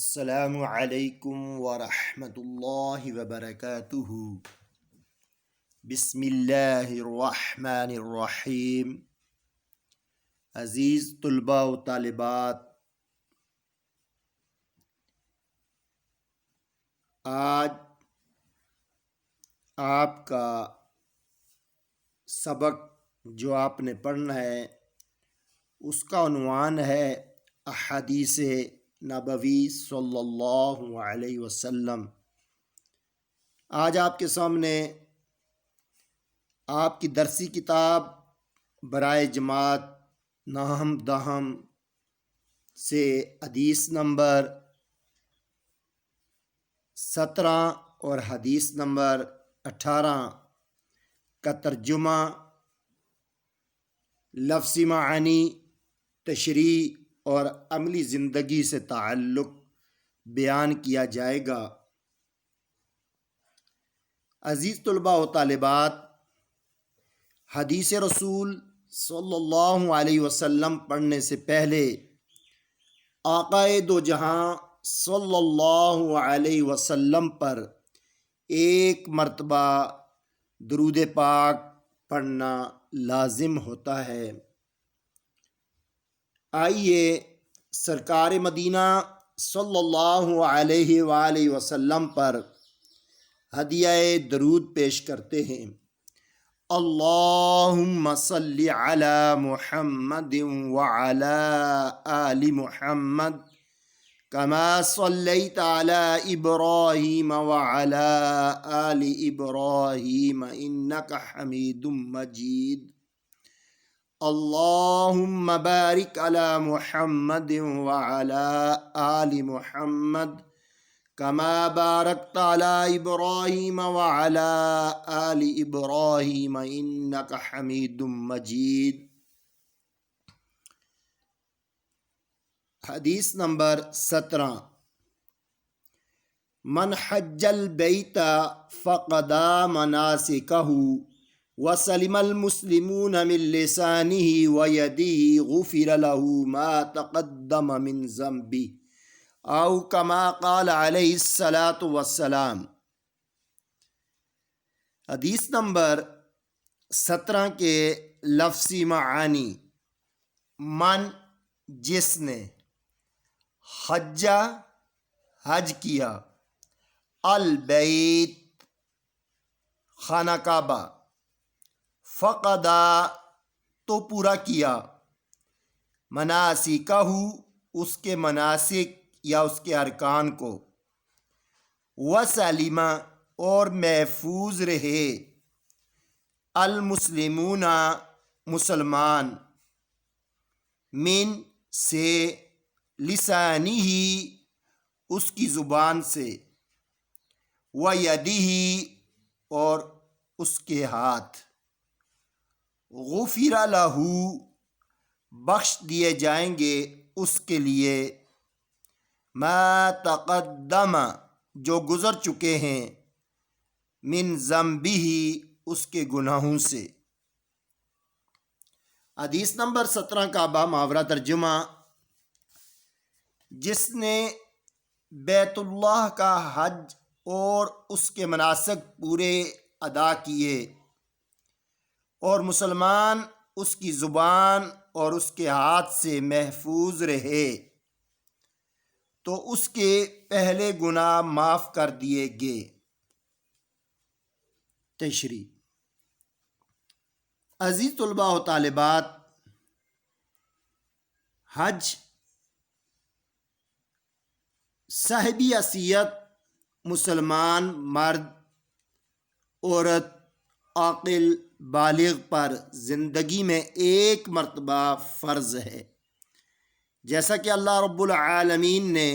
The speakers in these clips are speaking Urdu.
السلام علیکم ورحمۃ اللہ وبرکاتہ۔ بسم اللہ الرحمن الرحیم۔ عزیز طلباء و طالبات، آج آپ کا سبق جو آپ نے پڑھنا ہے اس کا عنوان ہے احادیث نبوی صلی اللہ علیہ وسلم۔ آج آپ کے سامنے آپ کی درسی کتاب برائے جماعت نهم دهم سے حدیث نمبر 17 اور حدیث نمبر 18 کا ترجمہ، لفظی معنی، تشریح اور عملی زندگی سے تعلق بیان کیا جائے گا۔ عزیز طلباء و طالبات، حدیث رسول صلی اللہ علیہ وسلم پڑھنے سے پہلے آقائے دو جہاں صلی اللہ علیہ وسلم پر ایک مرتبہ درود پاک پڑھنا لازم ہوتا ہے۔ آئیے سرکار مدینہ صلی اللہ علیہ وآلہ وسلم پر ہدیہ درود پیش کرتے ہیں۔ اللہم صلی علی محمد وعلی آل محمد کما صلیت علی ابراہیم وعلی آل ابراہیم انک حمید مجید۔ اللہم بارک علی محمد وعلی آل محمد کما بارکت علی ابراہیم وعلی آل ابراہیم انک حمید مجید۔ حدیث نمبر 17۔ من حج البیت فقضى مناسکہ وسلم المسلمون من لسانہ ویدہ غفر له ما تقدم من ذنبہ او کما قال علیہ الصلاۃ والسلام۔ حدیث نمبر 17 کے لفظی معانی: من، جس نے، حجہ، حج کیا، البیت، خانہ کعبہ، فقدا، تو پورا کیا، مناسکہ، اس کے مناسک یا اس کے ارکان کو، وسلم، اور محفوظ رہے، المسلمون، مسلمان، من، سے، لسانہ، اس کی زبان سے، ویدہ، اور اس کے ہاتھ، غفر لہ، بخش دیے جائیں گے اس کے لیے، ما تقدم، جو گزر چکے ہیں، من ذنبہ، اس کے گناہوں سے۔ حدیث نمبر 17 کا بامحاورہ ترجمہ: جس نے بیت اللہ کا حج اور اس کے مناسک پورے ادا کیے اور مسلمان اس کی زبان اور اس کے ہاتھ سے محفوظ رہے تو اس کے پہلے گناہ معاف کر دیے گئے۔ تشریح: عزیز طلباء و طالبات، حج صاحب حیثیت مسلمان مرد، عورت، عاقل، بالغ پر زندگی میں ایک مرتبہ فرض ہے، جیسا کہ اللہ رب العالمین نے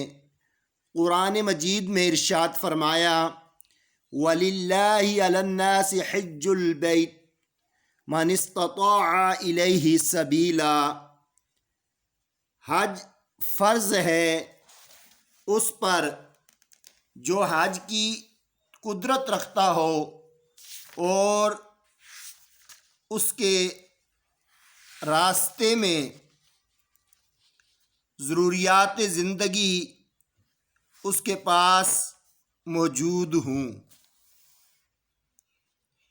قرآن مجید میں ارشاد فرمایا: وَلِلَّهِ عَلَى النَّاسِ حِجُّ الْبَيْتِ مَنِ اسْتَطَاعَ إِلَيْهِ سَبِيلًا۔ حج فرض ہے اس پر جو حج کی قدرت رکھتا ہو اور اس کے راستے میں ضروریات زندگی اس کے پاس موجود ہوں.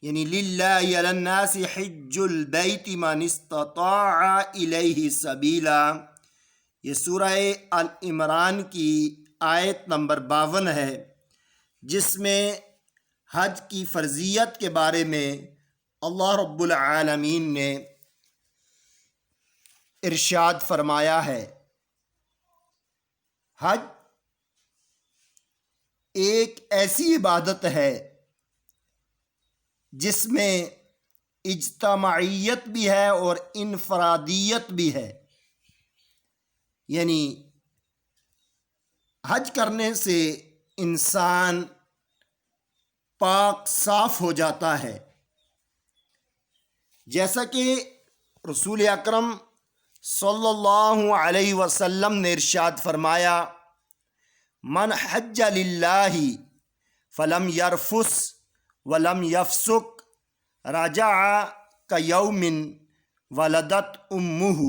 یعنی للہ علی الناس حج البیت من استطاع الیہ سبیلا. یہ سورہ آل عمران کی آیت نمبر 52 ہے، جس میں حج کی فرضیت کے بارے میں اللہ رب العالمین نے ارشاد فرمایا ہے. حج ایک ایسی عبادت ہے جس میں اجتماعیت بھی ہے اور انفرادیت بھی ہے. یعنی حج کرنے سے انسان پاک صاف ہو جاتا ہے، جیسا کہ رسول اکرم صلی اللہ علیہ وسلم نے ارشاد فرمایا: من حج للہ فلم یرفس ولم یفسق رجع کیوم ولدت امہ.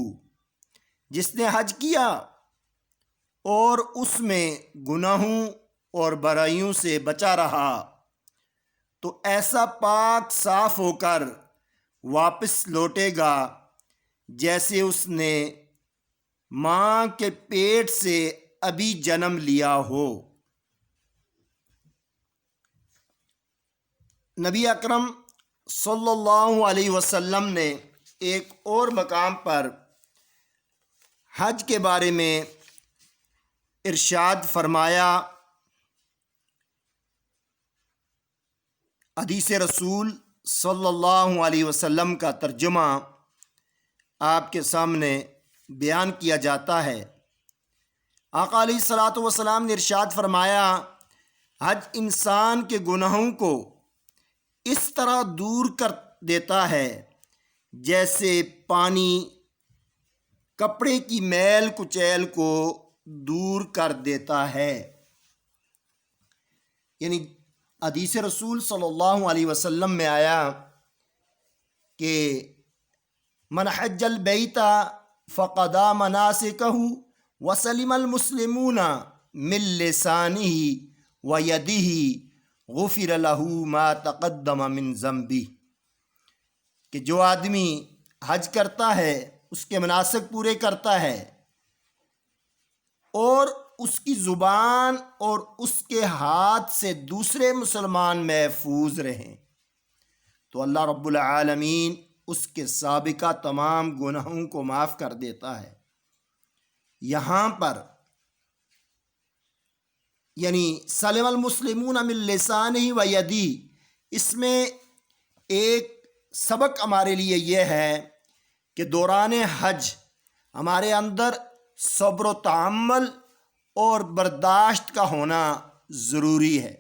جس نے حج کیا اور اس میں گناہوں اور برائیوں سے بچا رہا تو ایسا پاک صاف ہو کر واپس لوٹے گا جیسے اس نے ماں کے پیٹ سے ابھی جنم لیا ہو. نبی اکرم صلی اللہ علیہ وسلم نے ایک اور مقام پر حج کے بارے میں ارشاد فرمایا. حدیث رسول صلی اللہ علیہ وسلم کا ترجمہ آپ کے سامنے بیان کیا جاتا ہے. آقا علیہ الصلوۃ والسلام نے ارشاد فرمایا: حج انسان کے گناہوں کو اس طرح دور کر دیتا ہے جیسے پانی کپڑے کی میل کچیل کو دور کر دیتا ہے. یعنی حدیث رسول صلی اللہ علیہ وسلم میں آیا کہ من حج البیت فقد مناسکہ وسلم المسلمون من لسانہ ویدہ غفر لہ ما تقدم من ذنبہ. کہ جو آدمی حج کرتا ہے، اس کے مناسک پورے کرتا ہے اور اس کی زبان اور اس کے ہاتھ سے دوسرے مسلمان محفوظ رہیں تو اللہ رب العالمین اس کے سابقہ تمام گناہوں کو معاف کر دیتا ہے. یہاں پر یعنی سلم المسلمون من لسانہ و یدی، اس میں ایک سبق ہمارے لیے یہ ہے کہ دوران حج ہمارے اندر صبر و تحمل اور برداشت کا ہونا ضروری ہے.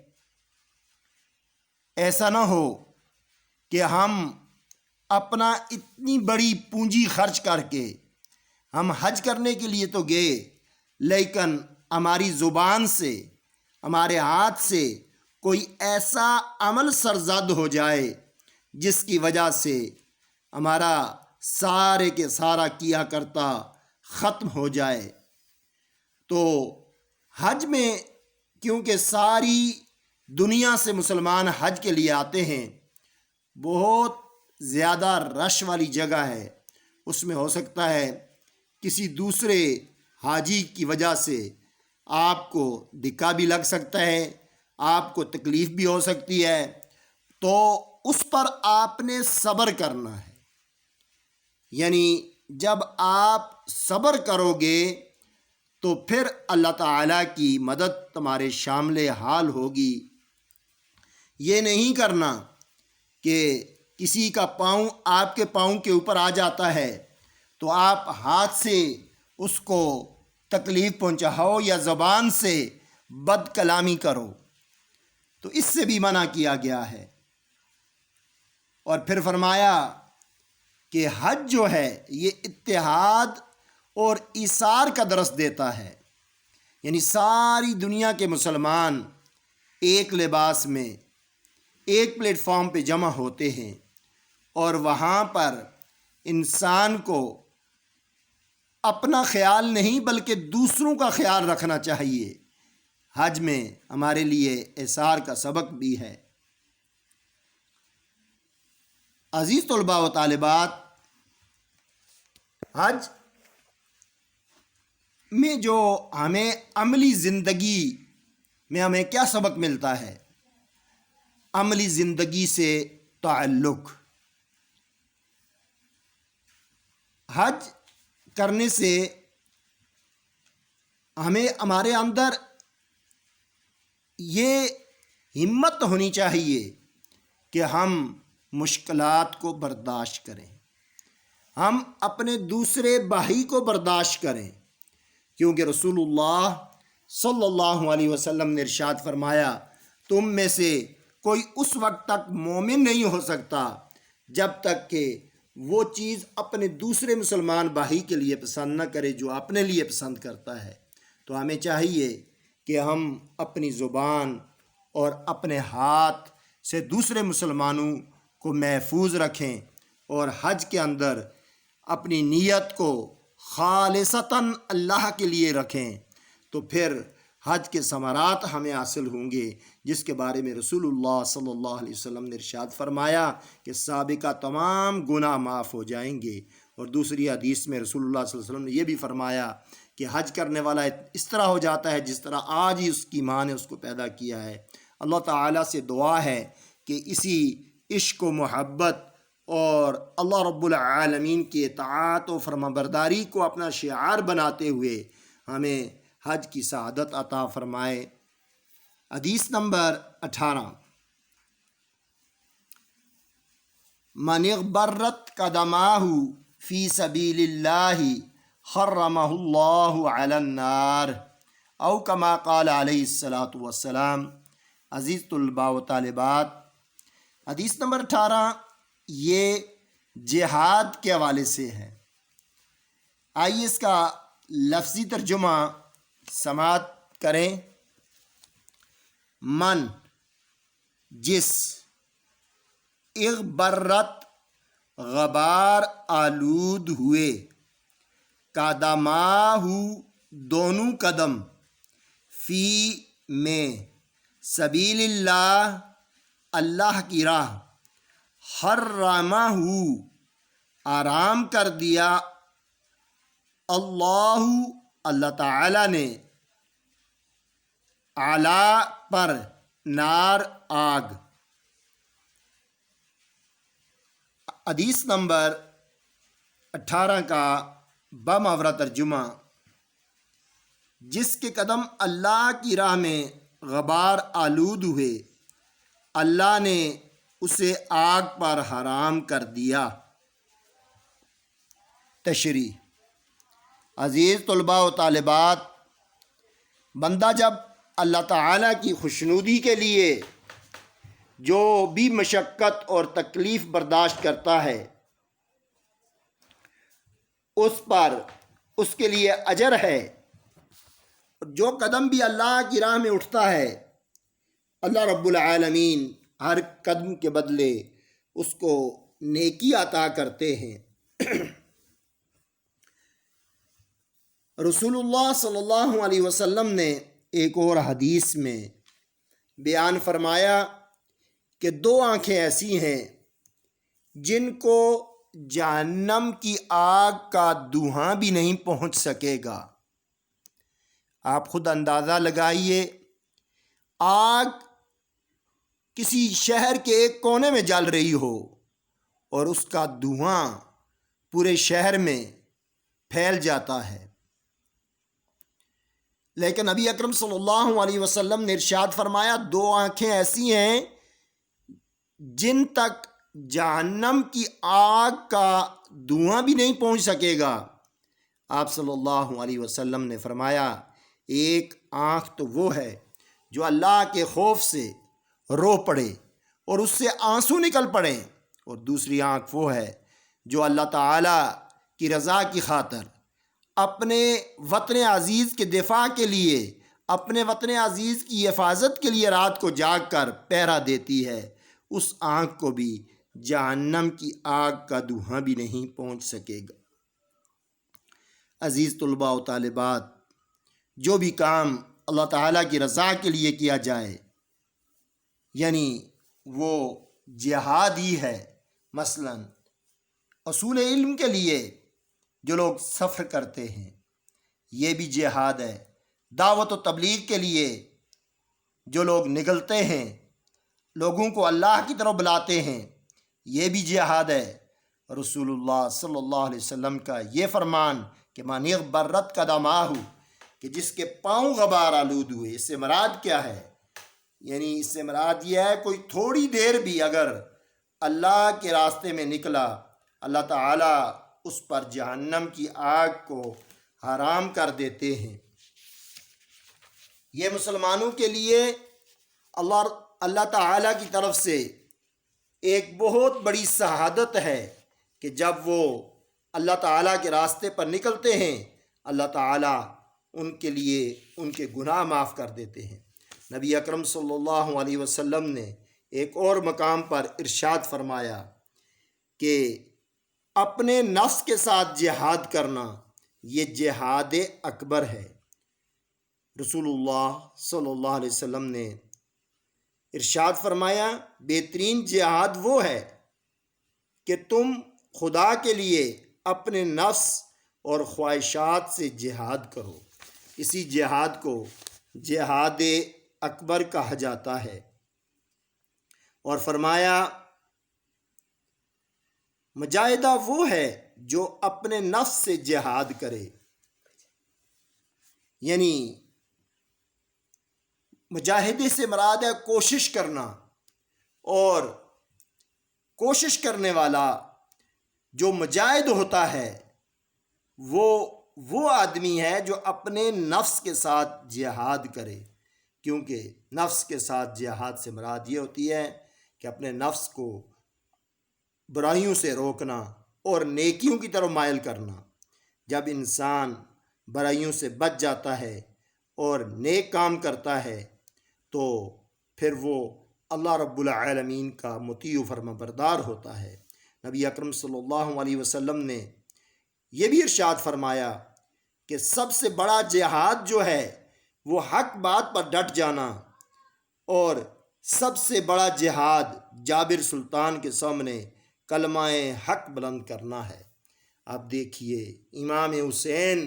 ایسا نہ ہو کہ ہم اپنا اتنی بڑی پونجی خرچ کر کے ہم حج کرنے کے لیے تو گئے، لیکن ہماری زبان سے، ہمارے ہاتھ سے کوئی ایسا عمل سرزد ہو جائے جس کی وجہ سے ہمارا سارے کے سارا کیا کرتا ختم ہو جائے. تو حج میں کیونکہ ساری دنیا سے مسلمان حج کے لیے آتے ہیں، بہت زیادہ رش والی جگہ ہے، اس میں ہو سکتا ہے کسی دوسرے حاجی کی وجہ سے آپ کو دھکا بھی لگ سکتا ہے، آپ کو تکلیف بھی ہو سکتی ہے، تو اس پر آپ نے صبر کرنا ہے. یعنی جب آپ صبر کرو گے تو پھر اللہ تعالیٰ کی مدد تمہارے شامل حال ہوگی. یہ نہیں کرنا کہ کسی کا پاؤں آپ کے پاؤں کے اوپر آ جاتا ہے تو آپ ہاتھ سے اس کو تکلیف پہنچاؤ یا زبان سے بد کلامی کرو، تو اس سے بھی منع کیا گیا ہے. اور پھر فرمایا کہ حج جو ہے یہ اتحاد اور ایثار کا درس دیتا ہے. یعنی ساری دنیا کے مسلمان ایک لباس میں ایک پلیٹ فارم پہ جمع ہوتے ہیں اور وہاں پر انسان کو اپنا خیال نہیں بلکہ دوسروں کا خیال رکھنا چاہیے. حج میں ہمارے لیے ایثار کا سبق بھی ہے۔ عزیز طلباء و طالبات، حج میں جو ہمیں عملی زندگی میں ہمیں کیا سبق ملتا ہے؟ عملی زندگی سے تعلق۔ حج کرنے سے ہمیں ہمارے اندر یہ ہمت ہونی چاہیے کہ ہم مشکلات کو برداشت کریں، ہم اپنے دوسرے بھائی کو برداشت کریں، کیونکہ رسول اللہ صلی اللہ علیہ وسلم نے ارشاد فرمایا، تم میں سے کوئی اس وقت تک مومن نہیں ہو سکتا جب تک کہ وہ چیز اپنے دوسرے مسلمان بھائی کے لیے پسند نہ کرے جو اپنے لیے پسند کرتا ہے۔ تو ہمیں چاہیے کہ ہم اپنی زبان اور اپنے ہاتھ سے دوسرے مسلمانوں کو محفوظ رکھیں، اور حج کے اندر اپنی نیت کو خالصتاً اللہ کے لیے رکھیں، تو پھر حج کے ثمرات ہمیں حاصل ہوں گے، جس کے بارے میں رسول اللہ صلی اللہ علیہ وسلم نے ارشاد فرمایا کہ سابقہ تمام گناہ معاف ہو جائیں گے۔ اور دوسری حدیث میں رسول اللہ صلی اللہ علیہ وسلم نے یہ بھی فرمایا کہ حج کرنے والا اس طرح ہو جاتا ہے جس طرح آج ہی اس کی ماں نے اس کو پیدا کیا ہے۔ اللہ تعالیٰ سے دعا ہے کہ اسی عشق و محبت اور اللہ رب العالمین کی اطاعت و فرمانبرداری کو اپنا شعار بناتے ہوئے ہمیں حج کی سعادت عطا فرمائے۔ حدیث نمبر 18، من اغبرت قدماہ فی سبیل اللہ حرمہ اللہ علی النار، او کما قال علیہ الصلاۃ والسلام۔ عزیز طلباء و طالبات، حدیث نمبر 18 یہ جہاد کے حوالے سے ہے۔ آئیے اس کا لفظی ترجمہ سماعت کریں۔ من، جس، اغبرت، غبار آلود ہوئے، قدماہ، دونوں قدم، فی، میں، سبیل اللہ، اللہ کی راہ، حرمہ، آرام کر دیا، اللہ، اللہ تعالی نے، اعلیٰ، پر، نار، آگ۔ حدیث نمبر 18 کا بامحاورہ ترجمہ، جس کے قدم اللہ کی راہ میں غبار آلود ہوئے، اللہ نے اسے آگ پر حرام کر دیا۔ تشریح۔ عزیز طلباء و طالبات، بندہ جب اللہ تعالیٰ کی خوشنودی کے لیے جو بھی مشقت اور تکلیف برداشت کرتا ہے، اس پر اس کے لیے اجر ہے۔ جو قدم بھی اللہ کی راہ میں اٹھتا ہے، اللہ رب العالمین ہر قدم کے بدلے اس کو نیکی عطا کرتے ہیں۔ رسول اللہ صلی اللہ علیہ وسلم نے ایک اور حدیث میں بیان فرمایا کہ 2 آنکھیں ایسی ہیں جن کو جہنم کی آگ کا دھواں بھی نہیں پہنچ سکے گا۔ آپ خود اندازہ لگائیے، آگ کسی شہر کے ایک کونے میں جل رہی ہو اور اس کا دھواں پورے شہر میں پھیل جاتا ہے، لیکن نبی اکرم صلی اللہ علیہ وسلم نے ارشاد فرمایا 2 آنکھیں ایسی ہیں جن تک جہنم کی آگ کا دھواں بھی نہیں پہنچ سکے گا۔ آپ صلی اللہ علیہ وسلم نے فرمایا، ایک آنکھ تو وہ ہے جو اللہ کے خوف سے رو پڑے اور اس سے آنسو نکل پڑے، اور دوسری آنکھ وہ ہے جو اللہ تعالیٰ کی رضا کی خاطر اپنے وطن عزیز کے دفاع کے لیے، اپنے وطن عزیز کی حفاظت کے لیے رات کو جاگ کر پہرا دیتی ہے۔ اس آنکھ کو بھی جہنم کی آگ کا دھواں بھی نہیں پہنچ سکے گا۔ عزیز طلباء و طالبات، جو بھی کام اللہ تعالیٰ کی رضا کے لیے کیا جائے، یعنی وہ جہاد ہی ہے۔ مثلا اصول علم کے لیے جو لوگ سفر کرتے ہیں یہ بھی جہاد ہے۔ دعوت و تبلیغ کے لیے جو لوگ نکلتے ہیں، لوگوں کو اللہ کی طرف بلاتے ہیں، یہ بھی جہاد ہے۔ رسول اللہ صلی اللہ علیہ وسلم کا یہ فرمان کہ من اغبرت قدماہ، کہ جس کے پاؤں غبار آلود ہوئے، اس سے مراد کیا ہے؟ یعنی اس سے مراد یہ ہے کوئی تھوڑی دیر بھی اگر اللہ کے راستے میں نکلا، اللہ تعالیٰ اس پر جہنم کی آگ کو حرام کر دیتے ہیں۔ یہ مسلمانوں کے لیے اللہ تعالیٰ کی طرف سے ایک بہت بڑی شہادت ہے کہ جب وہ اللہ تعالیٰ کے راستے پر نکلتے ہیں، اللہ تعالیٰ ان کے لیے ان کے گناہ معاف کر دیتے ہیں۔ نبی اکرم صلی اللہ علیہ وسلم نے ایک اور مقام پر ارشاد فرمایا کہ اپنے نفس کے ساتھ جہاد کرنا یہ جہاد اکبر ہے۔ رسول اللہ صلی اللہ علیہ وسلم نے ارشاد فرمایا بہترین جہاد وہ ہے کہ تم خدا کے لیے اپنے نفس اور خواہشات سے جہاد کرو۔ اسی جہاد کو جہاد اکبر کہا جاتا ہے۔ اور فرمایا مجاہدہ وہ ہے جو اپنے نفس سے جہاد کرے، یعنی مجاہدے سے مراد ہے کوشش کرنا، اور کوشش کرنے والا جو مجاہد ہوتا ہے وہ آدمی ہے جو اپنے نفس کے ساتھ جہاد کرے، کیونکہ نفس کے ساتھ جہاد سے مراد یہ ہوتی ہے کہ اپنے نفس کو برائیوں سے روکنا اور نیکیوں کی طرف مائل کرنا۔ جب انسان برائیوں سے بچ جاتا ہے اور نیک کام کرتا ہے تو پھر وہ اللہ رب العالمین کا مطیع و فرما بردار ہوتا ہے۔ نبی اکرم صلی اللہ علیہ وسلم نے یہ بھی ارشاد فرمایا کہ سب سے بڑا جہاد جو ہے وہ حق بات پر ڈٹ جانا، اور سب سے بڑا جہاد جابر سلطان کے سامنے کلمہ حق بلند کرنا ہے۔ آپ دیکھیے امام حسین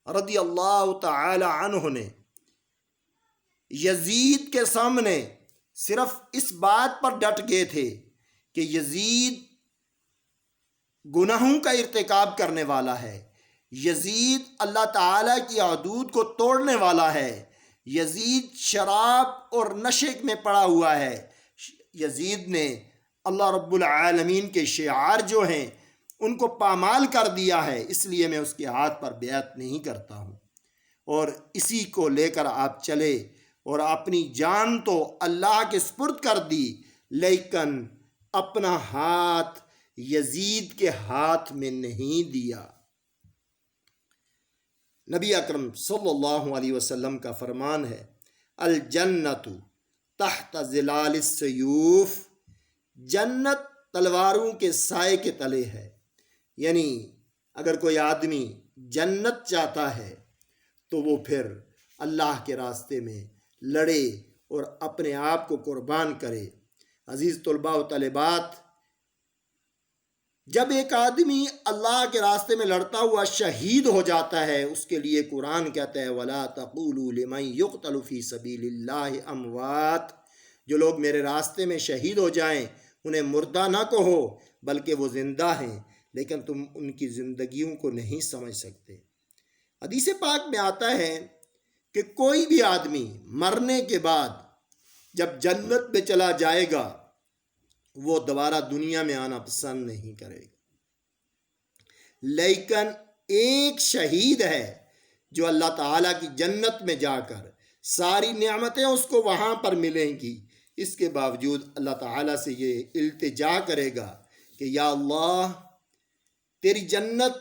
رضی اللہ تعالی عنہ نے یزید کے سامنے صرف اس بات پر ڈٹ گئے تھے کہ یزید گناہوں کا ارتکاب کرنے والا ہے، یزید اللہ تعالیٰ کی حدود کو توڑنے والا ہے، یزید شراب اور نشے میں پڑا ہوا ہے، یزید نے اللہ رب العالمین کے شعار جو ہیں ان کو پامال کر دیا ہے، اس لیے میں اس کے ہاتھ پر بیعت نہیں کرتا ہوں۔ اور اسی کو لے کر آپ چلے اور اپنی جان تو اللہ کے سپرد کر دی، لیکن اپنا ہاتھ یزید کے ہاتھ میں نہیں دیا۔ نبی اکرم صلی اللہ علیہ وسلم کا فرمان ہے الجنت تحت ظلال السیوف، جنت تلواروں کے سائے کے تلے ہے۔ یعنی اگر کوئی آدمی جنت چاہتا ہے تو وہ پھر اللہ کے راستے میں لڑے اور اپنے آپ کو قربان کرے۔ عزیز طلباء و طالبات، جب ایک آدمی اللہ کے راستے میں لڑتا ہوا شہید ہو جاتا ہے، اس کے لیے قرآن کہتا ہے وَلَا تَقُولُوا لِمَنْ يُقْتَلُ فِي سَبِيلِ اللَّهِ أَمْوَاتٌ، جو لوگ میرے راستے میں شہید ہو جائیں انہیں مردہ نہ کہو بلکہ وہ زندہ ہیں، لیکن تم ان کی زندگیوں کو نہیں سمجھ سکتے۔ حدیث پاک میں آتا ہے کہ کوئی بھی آدمی مرنے کے بعد جب جنت میں چلا جائے گا وہ دوبارہ دنیا میں آنا پسند نہیں کرے گا، لیکن ایک شہید ہے جو اللہ تعالیٰ کی جنت میں جا کر ساری نعمتیں اس کو وہاں پر ملیں گی، اس کے باوجود اللہ تعالیٰ سے یہ التجا کرے گا کہ یا اللہ تیری جنت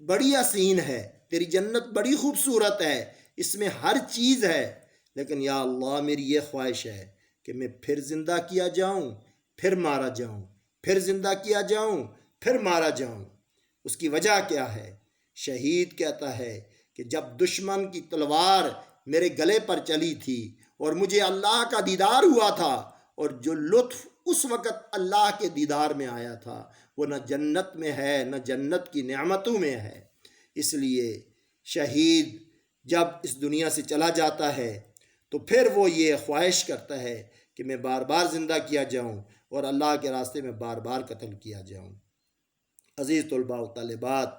بڑی حسین ہے، تیری جنت بڑی خوبصورت ہے، اس میں ہر چیز ہے، لیکن یا اللہ میری یہ خواہش ہے کہ میں پھر زندہ کیا جاؤں، پھر مارا جاؤں، پھر زندہ کیا جاؤں، پھر مارا جاؤں۔ اس کی وجہ کیا ہے؟ شہید کہتا ہے کہ جب دشمن کی تلوار میرے گلے پر چلی تھی اور مجھے اللہ کا دیدار ہوا تھا، اور جو لطف اس وقت اللہ کے دیدار میں آیا تھا وہ نہ جنت میں ہے نہ جنت کی نعمتوں میں ہے۔ اس لیے شہید جب اس دنیا سے چلا جاتا ہے تو پھر وہ یہ خواہش کرتا ہے کہ میں بار بار زندہ کیا جاؤں اور اللہ کے راستے میں بار بار قتل کیا جاؤں۔ عزیز طلباء و طالبات،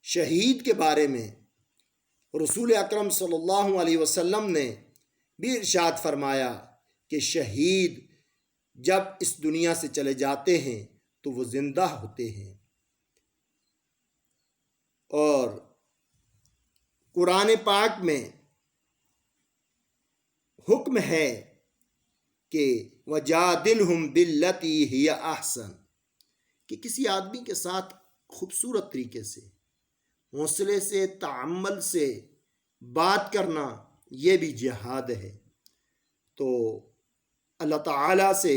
شہید کے بارے میں رسول اکرم صلی اللہ علیہ وسلم نے بھی ارشاد فرمایا کہ شہید جب اس دنیا سے چلے جاتے ہیں تو وہ زندہ ہوتے ہیں، اور قرآن پاک میں حکم ہے کہ وَجَادِلْهُمْ بِالَّتِي هِيَ أَحْسَنُ، کہ کسی آدمی کے ساتھ خوبصورت طریقے سے، حوصلے سے، تعامل سے بات کرنا، یہ بھی جہاد ہے۔ تو اللہ تعالیٰ سے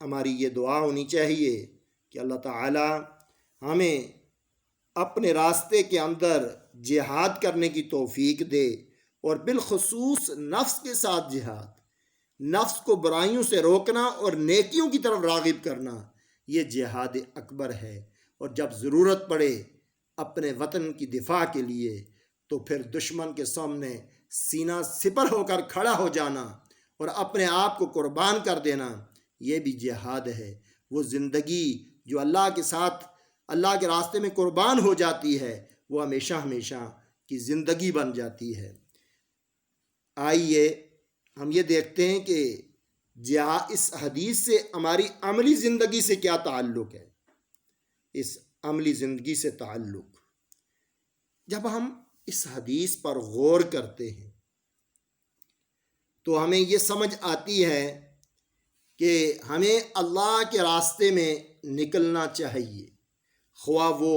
ہماری یہ دعا ہونی چاہیے کہ اللہ تعالیٰ ہمیں اپنے راستے کے اندر جہاد کرنے کی توفیق دے، اور بالخصوص نفس کے ساتھ جہاد، نفس کو برائیوں سے روکنا اور نیکیوں کی طرف راغب کرنا، یہ جہاد اکبر ہے۔ اور جب ضرورت پڑے اپنے وطن کی دفاع کے لیے تو پھر دشمن کے سامنے سینہ سپر ہو کر کھڑا ہو جانا اور اپنے آپ کو قربان کر دینا، یہ بھی جہاد ہے۔ وہ زندگی جو اللہ کے ساتھ اللہ کے راستے میں قربان ہو جاتی ہے وہ ہمیشہ ہمیشہ کی زندگی بن جاتی ہے۔ آئیے ہم یہ دیکھتے ہیں کہ اس حدیث سے ہماری عملی زندگی سے کیا تعلق ہے۔ اس عملی زندگی سے تعلق، جب ہم اس حدیث پر غور کرتے ہیں تو ہمیں یہ سمجھ آتی ہے کہ ہمیں اللہ کے راستے میں نکلنا چاہیے، خواہ وہ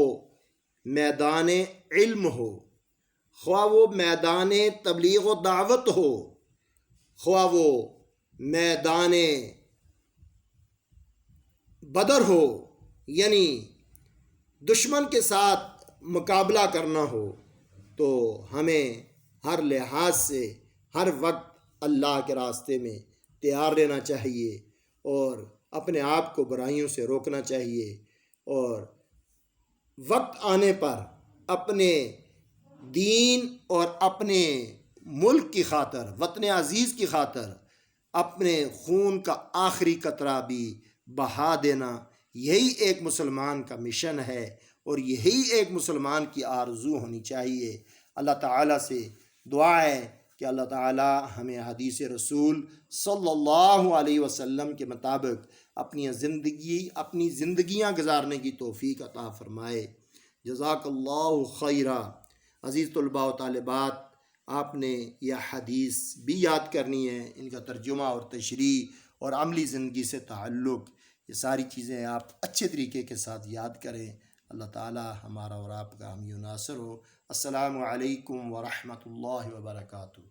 میدان علم ہو، خواہ وہ میدان تبلیغ و دعوت ہو، خواہ وہ میدان بدر ہو، یعنی دشمن کے ساتھ مقابلہ کرنا ہو، تو ہمیں ہر لحاظ سے ہر وقت اللہ کے راستے میں تیار رہنا چاہیے اور اپنے آپ کو برائیوں سے روکنا چاہیے، اور وقت آنے پر اپنے دین اور اپنے ملک کی خاطر، وطن عزیز کی خاطر اپنے خون کا آخری قطرہ بھی بہا دینا، یہی ایک مسلمان کا مشن ہے اور یہی ایک مسلمان کی آرزو ہونی چاہیے۔ اللہ تعالیٰ سے دعا ہے کہ اللہ تعالیٰ ہمیں حدیث رسول صلی اللہ علیہ وسلم کے مطابق اپنی زندگیاں گزارنے کی توفیق عطا فرمائے۔ جزاک اللہ خیرہ۔ عزیز طلباء و طالبات، آپ نے یہ حدیث بھی یاد کرنی ہے، ان کا ترجمہ اور تشریح اور عملی زندگی سے تعلق، یہ ساری چیزیں آپ اچھے طریقے کے ساتھ یاد کریں۔ اللہ تعالی ہمارا اور آپ کا حامی و ناصر ہو۔ السلام علیکم ورحمۃ اللہ وبرکاتہ۔